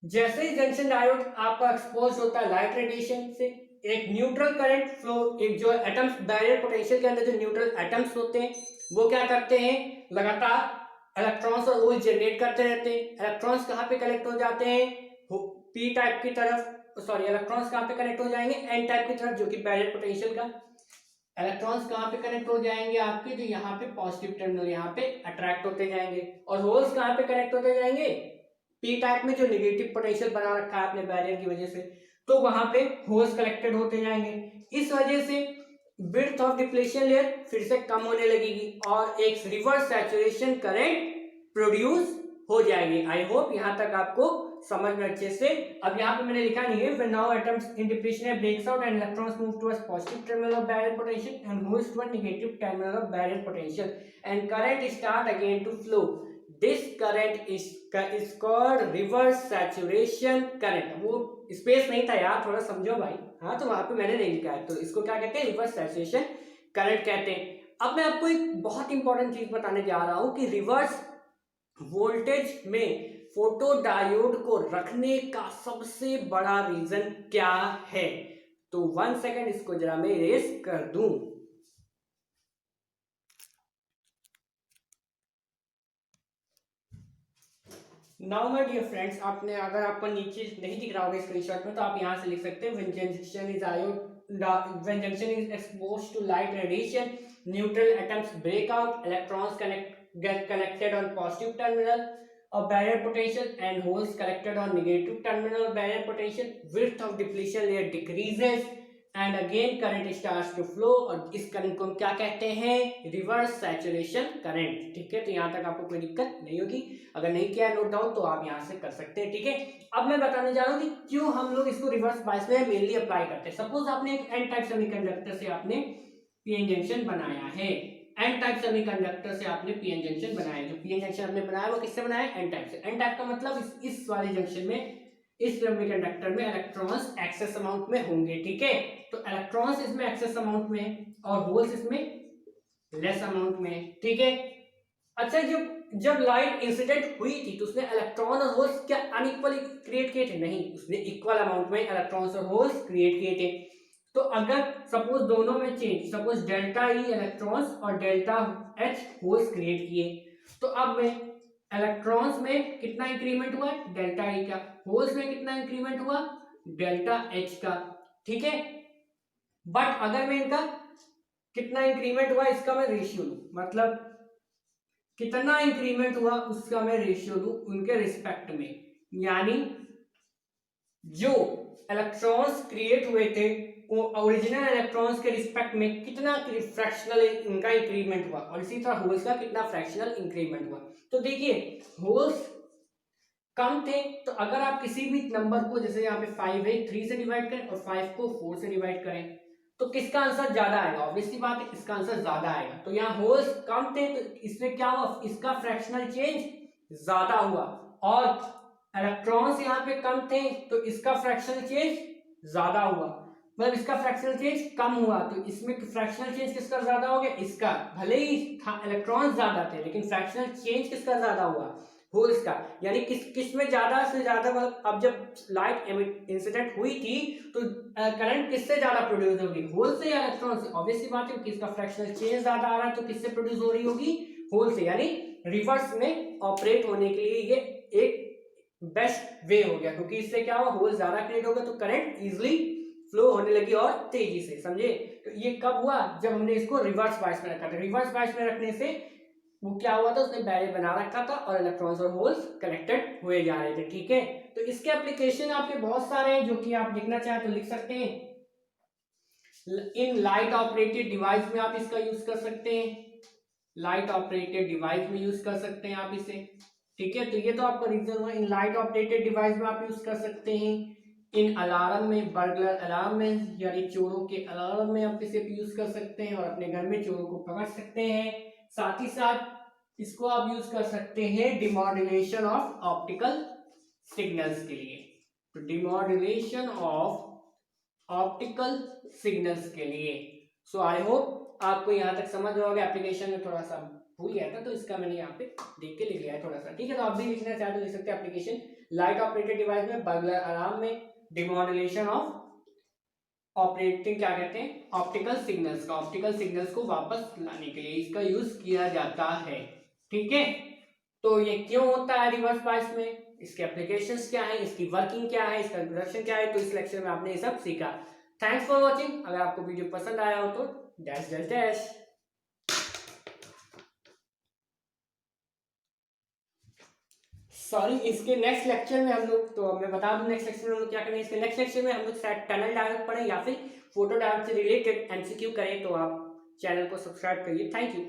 जैसे ही जंक्शन डायोड आपका एक्सपोज होता है लाइट रेडिएशन से, एक न्यूट्रल करंट फ्लो, एक जो एटम्स बैरियर पोटेंशियल के अंदर जो न्यूट्रल एटम्स होते हैं वो क्या करते हैं, लगातार इलेक्ट्रॉन्स और होल जनरेट करते रहते हैं. इलेक्ट्रॉन्स कहाँ पे कलेक्ट हो जाते हैं, पी टाइप की तरफ, सॉरी इलेक्ट्रॉन्स कहाँ पे कनेक्ट हो जाएंगे, एन टाइप की तरफ जो कि बैरियर पोटेंशियल का. इलेक्ट्रॉन्स कहाँ पे कनेक्ट हो जाएंगे आपके, जो यहाँ पे पॉजिटिव टर्मिनल यहाँ पे अट्रैक्ट होते जाएंगे, और होल्स कहाँ पे कनेक्ट होते जाएंगे, पी टाइप में जो नेगेटिव पोटेंशियल बना रखा है आपने बैरियर की वजह से, तो वहां पे होल्स कलेक्टेड होते जाएंगे. इस वजह से विड्थ ऑफ डिप्लीशन लेयर फिर से कम होने लगेगी और एक रिवर्स सैचुरेशन करंट प्रोड्यूस हो जाएगी. आई होप यहां तक आपको समझ में अच्छे से. अब यहाँ पे मैंने लिखा नहीं है, when now atoms in depletion breaks out and electrons move towards positive terminal of barrier potential and holes toward negative terminal of barrier potential and current start again to flow. This current is called reverse saturation current. वो space नहीं था यार, थोड़ा समझो भाई. हाँ, तो वहां पे मैंने नहीं लिखा है, तो इसको क्या कहते हैं, रिवर्स सैचुरेशन करंट कहते हैं. अब मैं आपको एक बहुत इंपॉर्टेंट चीज बताने जा रहा हूं कि रिवर्स वोल्टेज में फोटो डायोड को रखने का सबसे बड़ा रीजन क्या है. तो 1 सेकेंड, इसको जरा मैं इरेज कर दूं. नाउ माय डियर फ्रेंड्स, आपने अगर आपको नीचे नहीं दिख रहा होगा स्क्रीनशॉट में, तो आप यहां से लिख सकते हैं, when junction is exposed to light radiation, neutral atoms break out, electrons get collected on positive terminal of barrier potential and holes collected on negative terminal of barrier potential, width of depletion layer decreases and again current starts to flow. और इस current को हम क्या कहते हैं, reverse saturation current. ठीक है, तो यहाँ तक आपको कोई दिक्कत नहीं होगी. अगर नहीं किया नोट डाउन तो आप यहाँ से कर सकते हैं. ठीक है, अब मैं बताने जा रहा हूँ कि क्यों हम लोग इसको रिवर्स बायस में मेनली अप्लाई करते हैं. सपोज आपने एक एन टाइप सेमीकंडक्टर से आपने पीएन जंक्शन बनाया है, एन टाइप सेमीकंडक्टर से आपने पीएन जंक्शन बनाया. जो पीएन जंक्शन आपने बनाया वो किससे बनाया, एन टाइप से. एन टाइप का मतलब इस वाले जंक्शन में, इस सेमीकंडक्टर में इलेक्ट्रॉन्स एक्सेस अमाउंट में होंगे. ठीक है, तो इलेक्ट्रॉन्स इसमें एक्सेस अमाउंट में और होल्स इसमें लेस अमाउंट में. ठीक है, अच्छा, जब लाइट इंसिडेंट हुई थी तो उसने इलेक्ट्रॉन और होल्स क्या अनइक्वली क्रिएट किए थे, नहीं, उसने इक्वल अमाउंट में इलेक्ट्रॉन्स और होल्स क्रिएट किए थे. तो अगर सपोज दोनों में change, suppose delta E electrons और डेल्टा एच होल्स क्रिएट किए, तो अब में इलेक्ट्रॉन्स में कितना इंक्रीमेंट हुआ, डेल्टा ई का, होल्स में कितना इंक्रीमेंट हुआ, डेल्टा एच का. ठीक है, बट अगर मैं इनका कितना इंक्रीमेंट हुआ इसका मैं रेशियो लूं, मतलब कितना इंक्रीमेंट हुआ उसका मैं रेशियो लूं उनके रिस्पेक्ट में, यानी जो इलेक्ट्रॉन्स क्रिएट हुए थे वो ओरिजिनल इलेक्ट्रॉन्स के रिस्पेक्ट में कितना फ्रैक्शनल इनका इंक्रीमेंट हुआ, और इसी तरह होल्स का कितना फ्रैक्शनल इंक्रीमेंट हुआ. तो देखिए, होल्स कम थे, तो अगर आप किसी भी नंबर को, जैसे यहाँ पे 5 है, 3 से डिवाइड करें और 5 को 4 से डिवाइड करें, तो किसका आंसर ज्यादा आएगा, ऑब्वियसली बात है इसका आंसर ज्यादा आएगा. तो यहाँ होल्स कम थे तो इसमें क्या हुआ, इसका फ्रैक्शनल चेंज ज्यादा हुआ, और इलेक्ट्रॉन्स यहाँ पे कम थे तो इसका फ्रैक्शनल चेंज ज्यादा हुआ, मतलब इसका फ्रैक्शनल चेंज कम हुआ. तो इसमें फ्रैक्शनल चेंज किसका ज्यादा हो गया, इसका. भले ही इलेक्ट्रॉन्स ज्यादा थे लेकिन फ्रैक्शनल चेंज किसका ज्यादा हुआ, होल्स का. यानी किस में ज्यादा से ज्यादा, मतलब अब जब लाइट इंसिडेंट हुई थी तो करंट किससे ज्यादा प्रोड्यूस होगी, होल से या इलेक्ट्रॉन से. ऑब्वियसली बात है किसका फ्रैक्शनल चेंज ज्यादा आ रहा है तो किससे प्रोड्यूस हो रही होगी, होल से. यानी रिवर्स में ऑपरेट होने के लिए ये एक बेस्ट वे हो गया, क्योंकि इससे क्या हुआ, होल ज्यादा क्रिएट होगा तो करंट इजिली फ्लो होने लगी और तेजी से. समझे, तो ये कब हुआ, जब हमने इसको रिवर्स बायस में रखा था. रिवर्स बायस में रखने से वो क्या हुआ था, उसने बैरियर बना रखा था और इलेक्ट्रॉन्स और होल्स कनेक्टेड हुए जा रहे थे। ठीक है, तो इसके एप्लीकेशन आपके बहुत सारे हैं जो कि आप लिखना चाहें तो लिख सकते हैं। इन लाइट ऑपरेटेड डिवाइस में आप इसका यूज कर सकते हैं, लाइट ऑपरेटेड डिवाइस में यूज कर सकते हैं आप इसे। ठीक है, तो ये तो आपका रीजन हुआ। इन लाइट ऑपरेटेड डिवाइस में आप यूज कर सकते हैं। इन अलार्म में, बर्गलर अलार्म में, यानी चोरों के अलार्म में आप इसे यूज कर सकते हैं और अपने घर में चोरों को पकड़ सकते हैं। साथ ही साथ इसको आप यूज कर सकते हैं डिमॉड्यूलेशन ऑफ ऑप्टिकल सिग्नल्स के लिए। तो डिमॉड्यूलेशन ऑफ ऑप्टिकल सिग्नल्स के लिए। सो आई होप आपको यहाँ तक समझ होगा। एप्लीकेशन में थोड़ा सा भूल गया था तो इसका मैंने यहाँ पे देख के लिख लिया है थोड़ा सा। ठीक है, तो आप भी लिखना चाहते हो लिख सकते हैं। एप्लीकेशन लाइट ऑपरेटेड डिवाइस में, बर्गलर अलार्म में, डिमॉड्यूलेशन ऑफ ऑपरेटिंग क्या कहते हैं, ऑप्टिकल सिग्नल्स का, ऑप्टिकल सिग्नल्स को वापस लाने के लिए इसका यूज किया जाता है। ठीक है, तो ये क्यों होता है रिवर्स बायस में, इसके एप्लीकेशंस क्या है, इसकी वर्किंग क्या है, इसका इंट्रोडक्शन क्या है, तो इस लेक्चर में आपने ये सब सीखा। Thanks for watching. अगर आपको वीडियो पसंद आया हो तो डैश डैश डैश। सॉरी, इसके नेक्स्ट लेक्चर में हम लोग, तो मैं बता दूं नेक्स्ट लेक्चर में हम लोग क्या करेंगे। इसके नेक्स्ट लेक्चर में हम लोग शायद टनल डायोड पढ़े या फिर फोटो डायोड से रिलेटेड एमसीक्यू करें। तो आप चैनल को सब्सक्राइब करिए। Thank you.